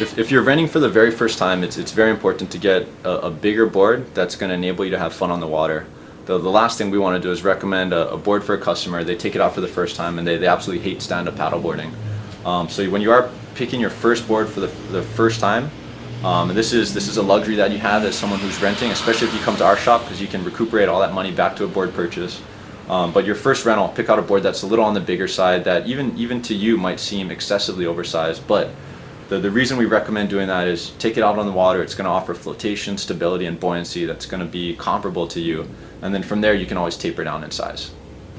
If you're renting for the very first time, it's very important to get a bigger board that's going to enable you to have fun on the water. The last thing we want to do is recommend a board for a customer. They take it out for the first time and they absolutely hate stand-up paddleboarding. So when you are picking your first board for the first time, and this is a luxury that you have as someone who's renting, especially if you come to our shop, because you can recuperate all that money back to a board purchase. But your first rental, pick out a board that's a little on the bigger side that even to you might seem excessively oversized. But the reason we recommend doing that is take it out on the water. It's going to offer flotation, stability, and buoyancy that's going to be comparable to you. And then from there, you can always taper down in size.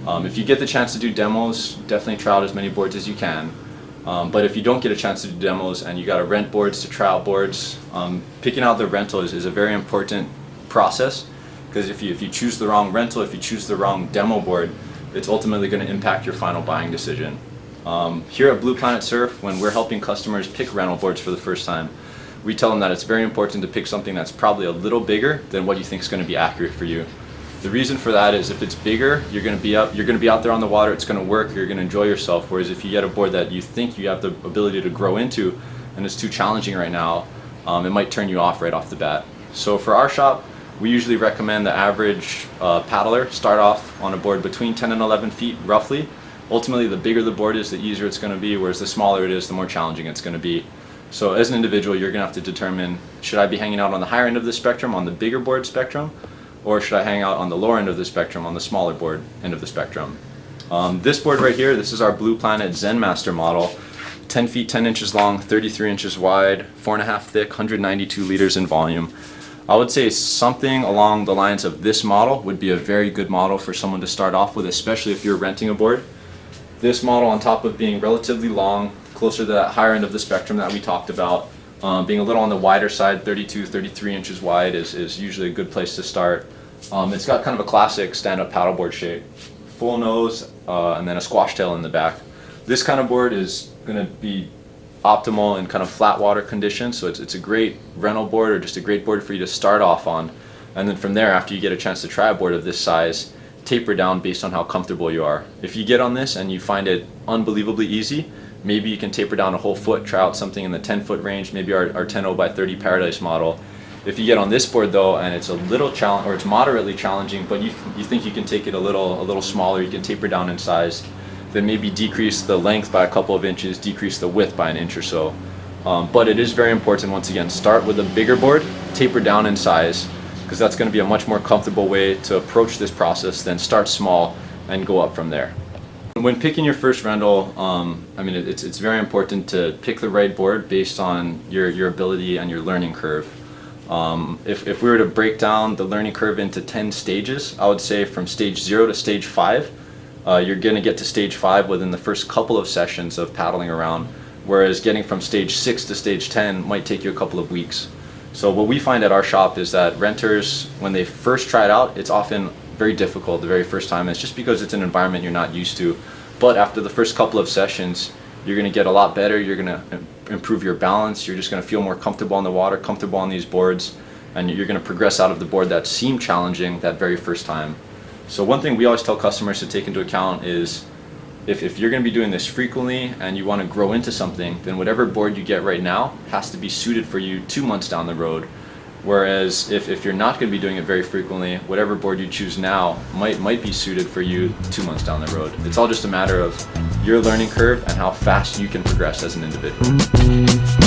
If you get the chance to do demos, definitely try out as many boards as you can. But if you don't get a chance to do demos and you got to rent boards to try out boards, picking out the rental is a very important process, because if you choose the wrong rental, if you choose the wrong demo board, it's ultimately going to impact your final buying decision. Here at Blue Planet Surf, when we're helping customers pick rental boards for the first time, we tell them that it's very important to pick something that's probably a little bigger than what you think is going to be accurate for you. The reason for that is if it's bigger, you're going to be out there on the water, it's going to work, you're going to enjoy yourself. Whereas if you get a board that you think you have the ability to grow into and it's too challenging right now, it might turn you off right off the bat. So for our shop, we usually recommend the average paddler start off on a board between 10 and 11 feet roughly. Ultimately, the bigger the board is, the easier it's going to be, whereas the smaller it is, the more challenging it's going to be. So as an individual, you're going to have to determine, should I be hanging out on the higher end of the spectrum, on the bigger board spectrum, or should I hang out on the lower end of the spectrum, on the smaller board end of the spectrum? This board right here, this is our Blue Planet Zen Master model, 10 feet 10 inches long, 33 inches wide, 4.5 thick, 192 liters in volume. I would say something along the lines of this model would be a very good model for someone to start off with, especially if you're renting a board. This model, on top of being relatively long, closer to that higher end of the spectrum that we talked about, being a little on the wider side, 32, 33 inches wide is usually a good place to start. It's got kind of a classic stand-up paddleboard shape. Full nose and then a squash tail in the back. This kind of board is going to be optimal in kind of flat water conditions, so it's a great rental board or just a great board for you to start off on. And then from there, after you get a chance to try a board of this size, taper down based on how comfortable you are. If you get on this and you find it unbelievably easy, maybe you can taper down a whole foot, try out something in the 10-foot range, maybe our 10.0 by 30 Paradise model. If you get on this board though, and it's a little challenge, or it's moderately challenging, but you think you can take it a little smaller, you can taper down in size, then maybe decrease the length by a couple of inches, decrease the width by an inch or so. But it is very important, once again, start with a bigger board, taper down in size, because that's going to be a much more comfortable way to approach this process than start small and go up from there. When picking your first rental, I mean, it's very important to pick the right board based on your ability and your learning curve. If we were to break down the learning curve into 10 stages, I would say from stage 0 to stage 5, you're going to get to stage 5 within the first couple of sessions of paddling around, whereas getting from stage 6 to stage 10 might take you a couple of weeks. So what we find at our shop is that renters, when they first try it out, it's often very difficult the very first time. It's just because it's an environment you're not used to. But after the first couple of sessions, you're going to get a lot better. You're going to improve your balance. You're just going to feel more comfortable on the water, comfortable on these boards, and you're going to progress out of the board that seemed challenging that very first time. So one thing we always tell customers to take into account is if you're going to be doing this frequently and you want to grow into something, then whatever board you get right now has to be suited for you 2 months down the road. Whereas if you're not going to be doing it very frequently, whatever board you choose now might be suited for you 2 months down the road. It's all just a matter of your learning curve and how fast you can progress as an individual.